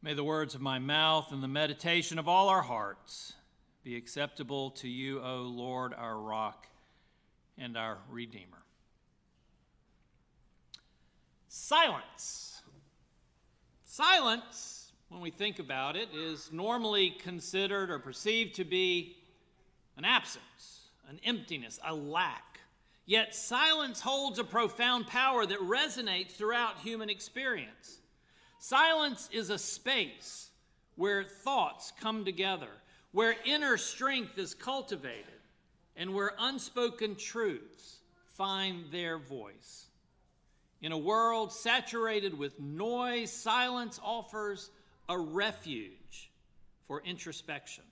May the words of my mouth and the meditation of all our hearts be acceptable to you, O Lord, our rock and our Redeemer. Silence. Silence, when we think about it, is normally considered or perceived to be an absence, an emptiness, a lack. Yet silence holds a profound power that resonates throughout human experience. Silence is a space where thoughts come together, where inner strength is cultivated, and where unspoken truths find their voice. In a world saturated with noise, silence offers a refuge for introspection.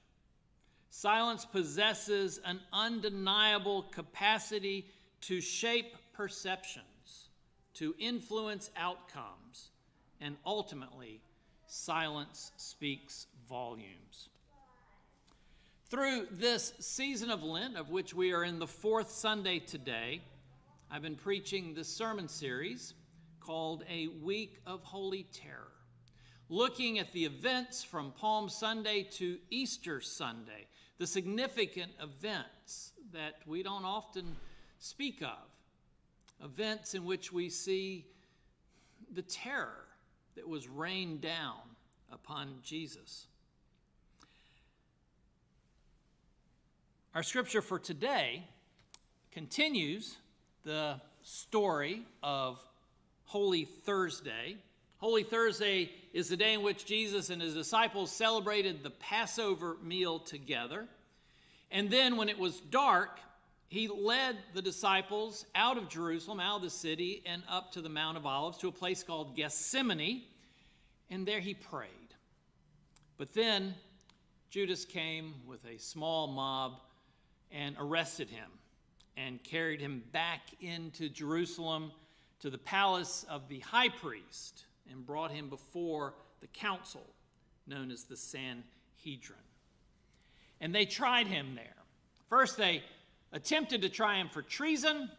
Silence possesses an undeniable capacity to shape perceptions, to influence outcomes, and ultimately, silence speaks volumes. Through this season of Lent, of which we are in the fourth Sunday today, I've been preaching this sermon series called A Week of Holy Terror, looking at the events from Palm Sunday to Easter Sunday, the significant events that we don't often speak of, events in which we see the terror that was rained down upon Jesus. Our scripture for today continues the story of Holy Thursday. Holy Thursday is the day in which Jesus and his disciples celebrated the Passover meal together. And then when it was dark, he led the disciples out of Jerusalem, out of the city, and up to the Mount of Olives, to a place called Gethsemane, and there he prayed. But then Judas came with a small mob and arrested him and carried him back into Jerusalem to the palace of the high priest and brought him before the council known as the Sanhedrin. And they tried him there. First, they attempted to try him for treason,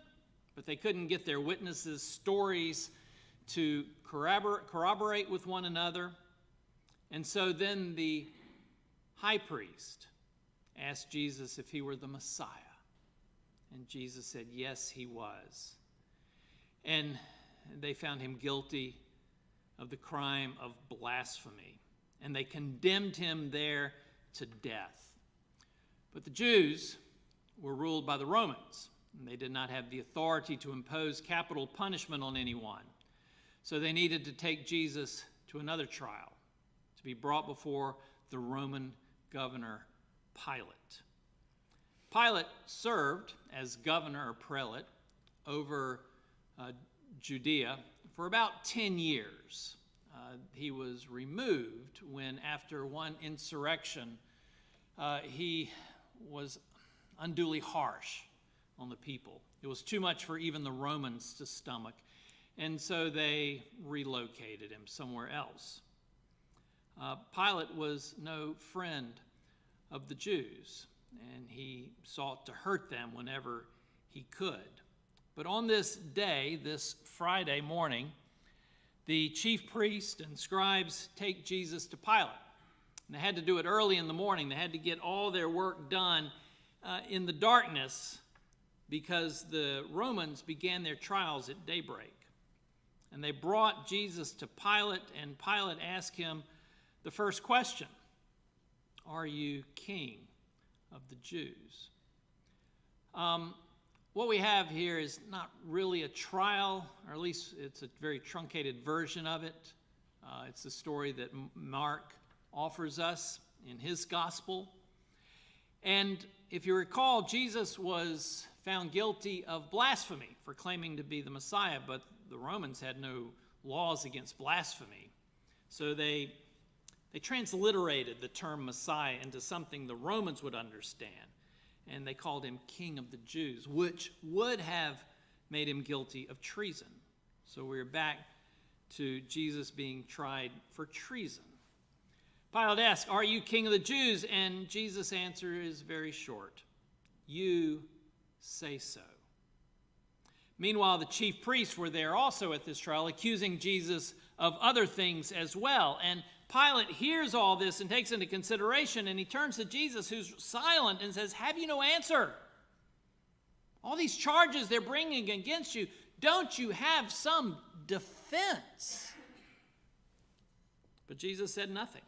but they couldn't get their witnesses' stories to corroborate with one another. And so then the high priest asked Jesus if he were the Messiah. And Jesus said, yes, he was. And they found him guilty of the crime of blasphemy. And they condemned him there to death. But the Jews were ruled by the Romans, and they did not have the authority to impose capital punishment on anyone. So they needed to take Jesus to another trial, to be brought before the Roman governor Pilate. Pilate served as governor or prelate over Judea for about 10 years. He was removed when, after one insurrection, he was unduly harsh on the people. It was too much for even the Romans to stomach, and so they relocated him somewhere else. Pilate was no friend of the Jews, and he sought to hurt them whenever he could. But on this day, this Friday morning, the chief priest and scribes take Jesus to Pilate. And they had to do it early in the morning. They had to get all their work done in the darkness because the Romans began their trials at daybreak. And they brought Jesus to Pilate, and Pilate asked him the first question: are you king of the Jews? What we have here is not really a trial, or at least it's a very truncated version of it. It's the story that Mark offers us in his gospel. And if you recall, Jesus was found guilty of blasphemy for claiming to be the Messiah, but the Romans had no laws against blasphemy. So they transliterated the term Messiah into something the Romans would understand, and they called him King of the Jews, which would have made him guilty of treason. So we're back to Jesus being tried for treason. Pilate asks, are you King of the Jews? And Jesus' answer is very short: you say so. Meanwhile, the chief priests were there also at this trial, accusing Jesus of other things as well. And Pilate hears all this and takes into consideration, and he turns to Jesus, who's silent, and says, "Have you no answer? All these charges they're bringing against you, don't you have some defense?" But Jesus said nothing.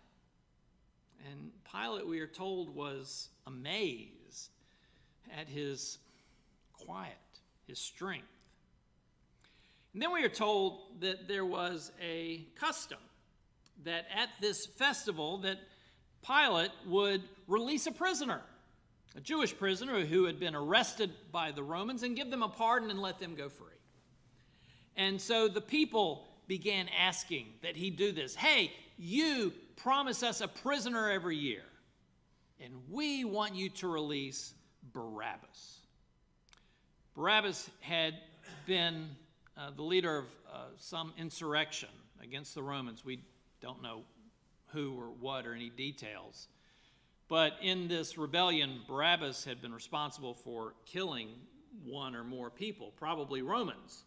And Pilate, we are told, was amazed at his quiet, his strength. And then we are told that there was a custom that at this festival that Pilate would release a prisoner, a Jewish prisoner who had been arrested by the Romans, and give them a pardon and let them go free. And so the people began asking that he do this. "Hey, you promise us a prisoner every year, and we want you to release Barabbas." Barabbas had been the leader of some insurrection against the Romans. We don't know who or what or any details. But in this rebellion, Barabbas had been responsible for killing one or more people, probably Romans.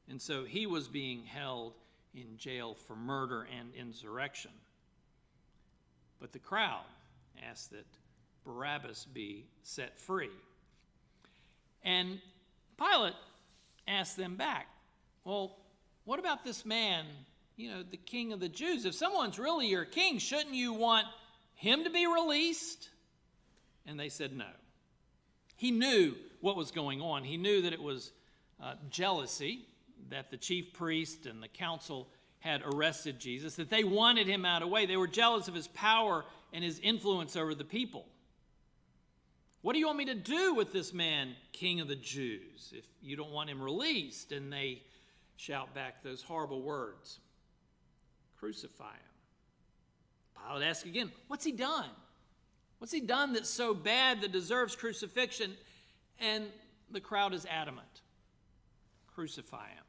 And so he was being held in jail for murder and insurrection. But the crowd asked that Barabbas be set free. And Pilate asked them back, "Well, what about this man, the king of the Jews? If someone's really your king, shouldn't you want him to be released?" And they said no. He knew what was going on. He knew that it was jealousy, that the chief priest and the council had arrested Jesus, that they wanted him out of the way. They were jealous of his power and his influence over the people. "What do you want me to do with this man, king of the Jews, if you don't want him released?" And they shout back those horrible words, "Crucify him." Pilate asks again, "What's he done? What's he done that's so bad that deserves crucifixion?" And the crowd is adamant, "Crucify him."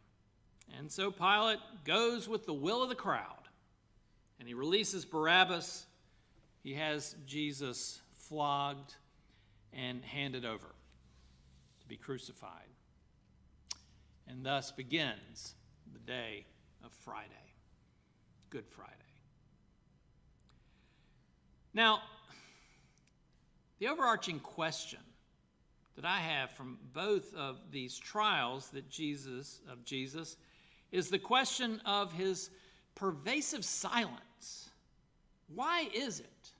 And so Pilate goes with the will of the crowd, and he releases Barabbas. He has Jesus flogged and handed over to be crucified. And thus begins the day of Friday, Good Friday. Now, the overarching question that I have from both of these trials of Jesus is the question of his pervasive silence. Why is it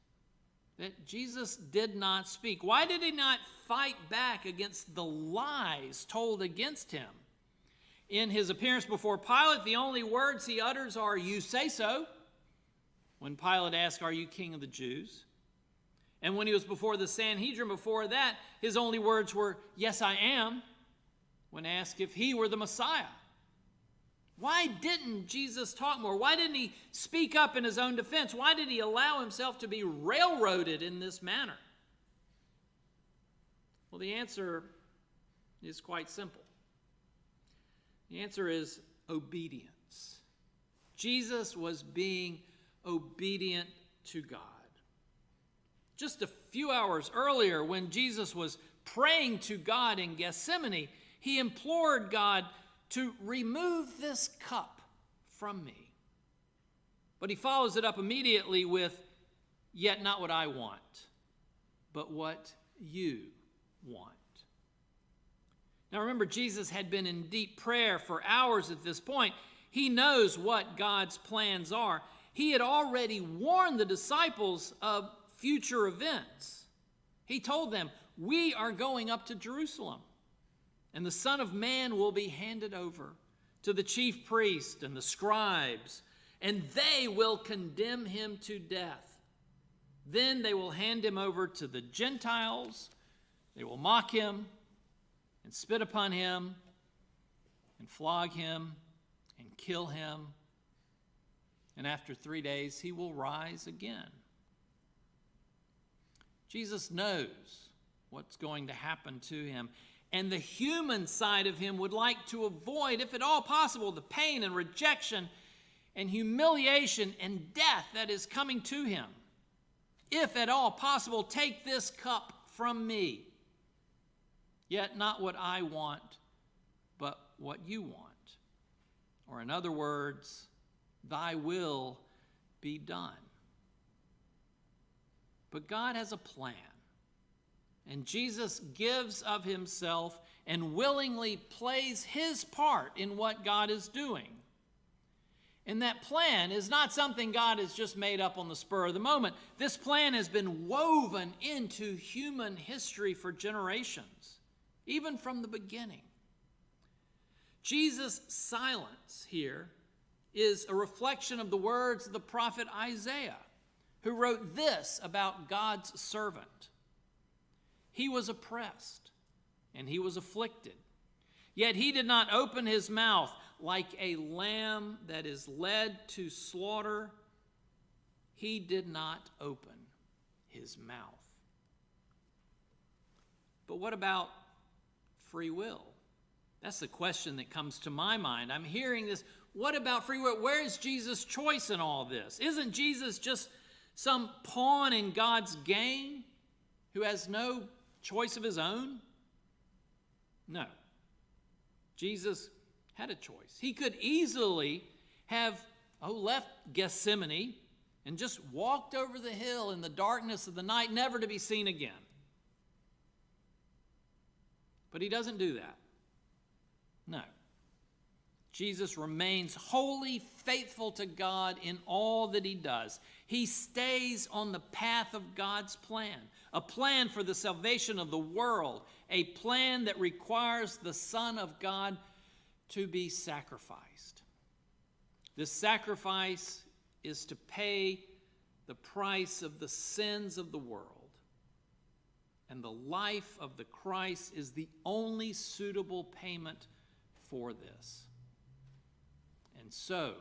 that Jesus did not speak? Why did he not fight back against the lies told against him? In his appearance before Pilate, the only words he utters are, "You say so." When Pilate asked, "Are you king of the Jews?" And when he was before the Sanhedrin before that, his only words were, "Yes, I am," when asked if he were the Messiah. Why didn't Jesus talk more? Why didn't he speak up in his own defense? Why did he allow himself to be railroaded in this manner? Well, the answer is quite simple. The answer is obedience. Jesus was being obedient to God. Just a few hours earlier, when Jesus was praying to God in Gethsemane, he implored God to remove this cup from me. But he follows it up immediately with, "Yet not what I want, but what you want." Now remember, Jesus had been in deep prayer for hours at this point. He knows what God's plans are. He had already warned the disciples of future events. He told them, "We are going up to Jerusalem, and the Son of Man will be handed over to the chief priest and the scribes, and they will condemn him to death. Then they will hand him over to the Gentiles. They will mock him and spit upon him and flog him and kill him. And after 3 days, he will rise again." Jesus knows what's going to happen to him. And the human side of him would like to avoid, if at all possible, the pain and rejection and humiliation and death that is coming to him. If at all possible, take this cup from me. Yet not what I want, but what you want. Or in other words, thy will be done. But God has a plan, and Jesus gives of himself and willingly plays his part in what God is doing. And that plan is not something God has just made up on the spur of the moment. This plan has been woven into human history for generations, even from the beginning. Jesus' silence here is a reflection of the words of the prophet Isaiah, who wrote this about God's servant. He was oppressed and he was afflicted, yet he did not open his mouth. Like a lamb that is led to slaughter, he did not open his mouth. But what about free will? That's the question that comes to my mind. I'm hearing this. What about free will? Where is Jesus' choice in all this? Isn't Jesus just some pawn in God's game who has no choice of his own? No. Jesus had a choice. He could easily have left Gethsemane and just walked over the hill in the darkness of the night, never to be seen again. But he doesn't do that. No. Jesus remains wholly faithful to God in all that he does. He stays on the path of God's plan, a plan for the salvation of the world, a plan that requires the Son of God to be sacrificed. This sacrifice is to pay the price of the sins of the world. And the life of the Christ is the only suitable payment for this. And so,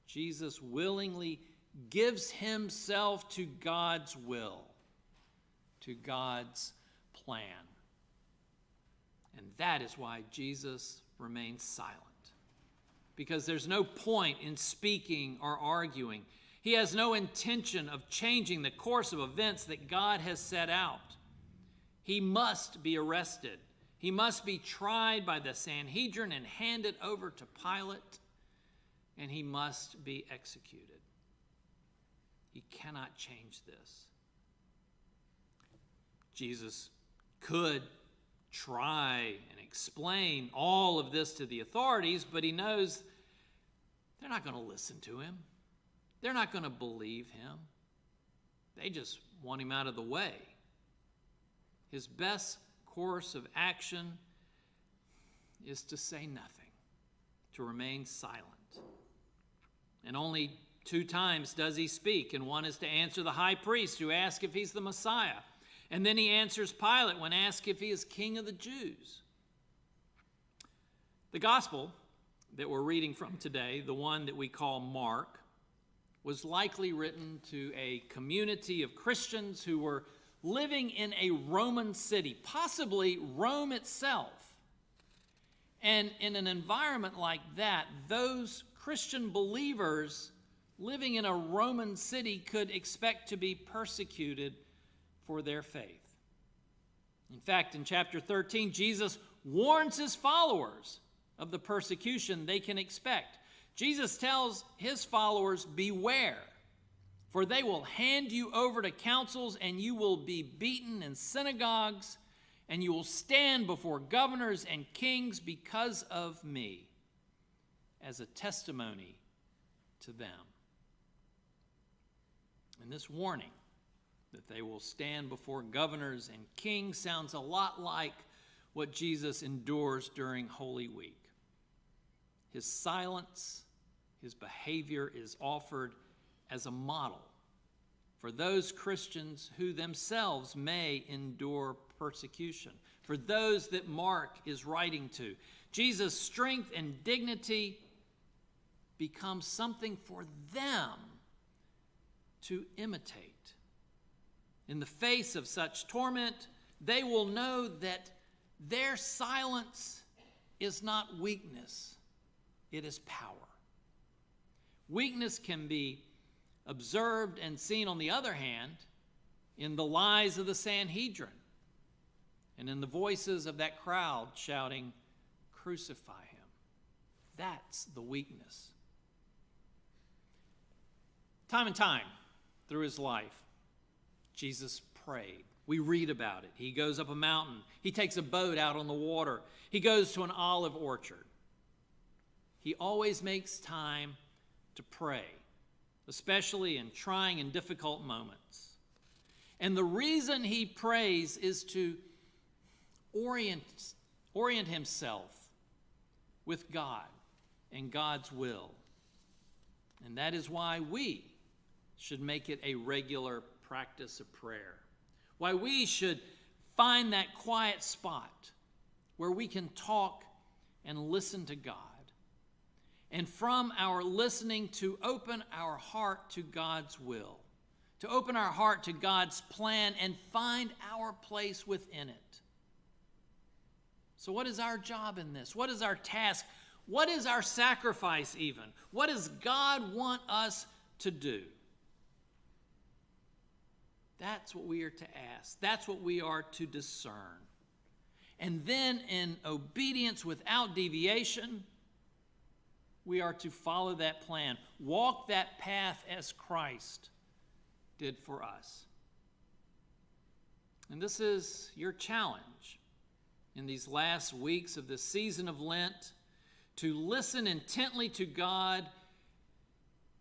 Jesus willingly gives himself to God's will, to God's plan. And that is why Jesus remains silent. Because there's no point in speaking or arguing. He has no intention of changing the course of events that God has set out. He must be arrested. He must be tried by the Sanhedrin and handed over to Pilate, and he must be executed. He cannot change this. Jesus could try and explain all of this to the authorities, but he knows they're not going to listen to him. They're not going to believe him. They just want him out of the way. His best course of action is to say nothing, to remain silent. And only 2 times does he speak, and one is to answer the high priest who asks if he's the Messiah. And then he answers Pilate when asked if he is king of the Jews. The gospel that we're reading from today, the one that we call Mark, was likely written to a community of Christians who were living in a Roman city, possibly Rome itself. And in an environment like that, those Christian believers living in a Roman city could expect to be persecuted for their faith. In fact, in chapter 13, Jesus warns his followers of the persecution they can expect. Jesus tells his followers, beware, for they will hand you over to councils, and you will be beaten in synagogues, and you will stand before governors and kings because of me, as a testimony to them. And this warning that they will stand before governors and kings sounds a lot like what Jesus endures during Holy Week. His silence, his behavior is offered as a model for those Christians who themselves may endure persecution, for those that Mark is writing to. Jesus' strength and dignity becomes something for them to imitate. In the face of such torment, they will know that their silence is not weakness, it is power. Weakness can be observed and seen, on the other hand, in the lies of the Sanhedrin and in the voices of that crowd shouting, "Crucify him." That's the weakness. Time and time through his life, Jesus prayed. We read about it. He goes up a mountain. He takes a boat out on the water. He goes to an olive orchard. He always makes time to pray, especially in trying and difficult moments. And the reason he prays is to orient himself with God and God's will. And that is why we should make it a regular practice of prayer. Why we should find that quiet spot where we can talk and listen to God. And from our listening, to open our heart to God's will, to open our heart to God's plan and find our place within it. So what is our job in this? What is our task? What is our sacrifice even? What does God want us to do? That's what we are to ask. That's what we are to discern. And then in obedience without deviation, we are to follow that plan, walk that path as Christ did for us. And this is your challenge in these last weeks of the season of Lent, to listen intently to God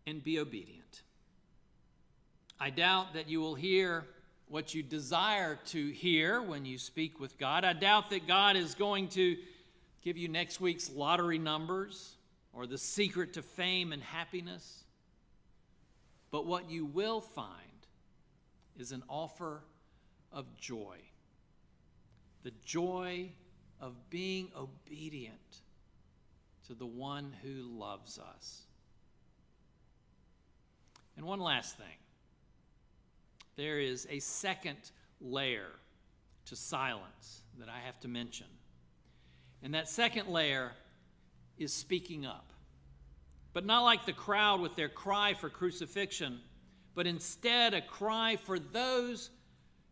and be obedient. I doubt that you will hear what you desire to hear when you speak with God. I doubt that God is going to give you next week's lottery numbers or the secret to fame and happiness. But what you will find is an offer of joy. The joy of being obedient to the one who loves us. And one last thing. There is a second layer to silence that I have to mention. And that second layer is speaking up. But not like the crowd with their cry for crucifixion, but instead a cry for those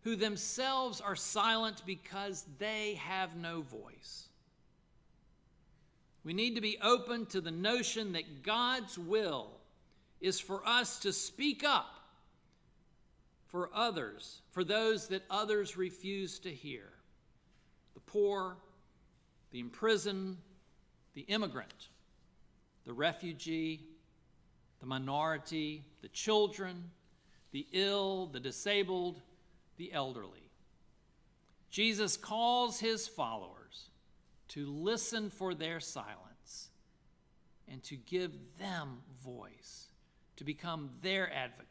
who themselves are silent because they have no voice. We need to be open to the notion that God's will is for us to speak up for others, for those that others refuse to hear. The poor, the imprisoned, the immigrant, the refugee, the minority, the children, the ill, the disabled, the elderly. Jesus calls his followers to listen for their silence and to give them voice, to become their advocate,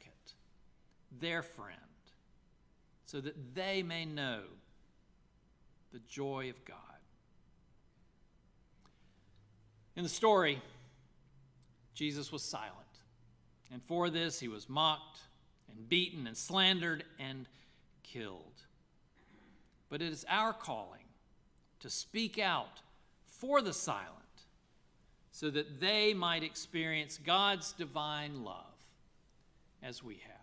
their friend, so that they may know the joy of God. In the story, Jesus was silent, and for this he was mocked and beaten and slandered and killed. But it is our calling to speak out for the silent so that they might experience God's divine love as we have.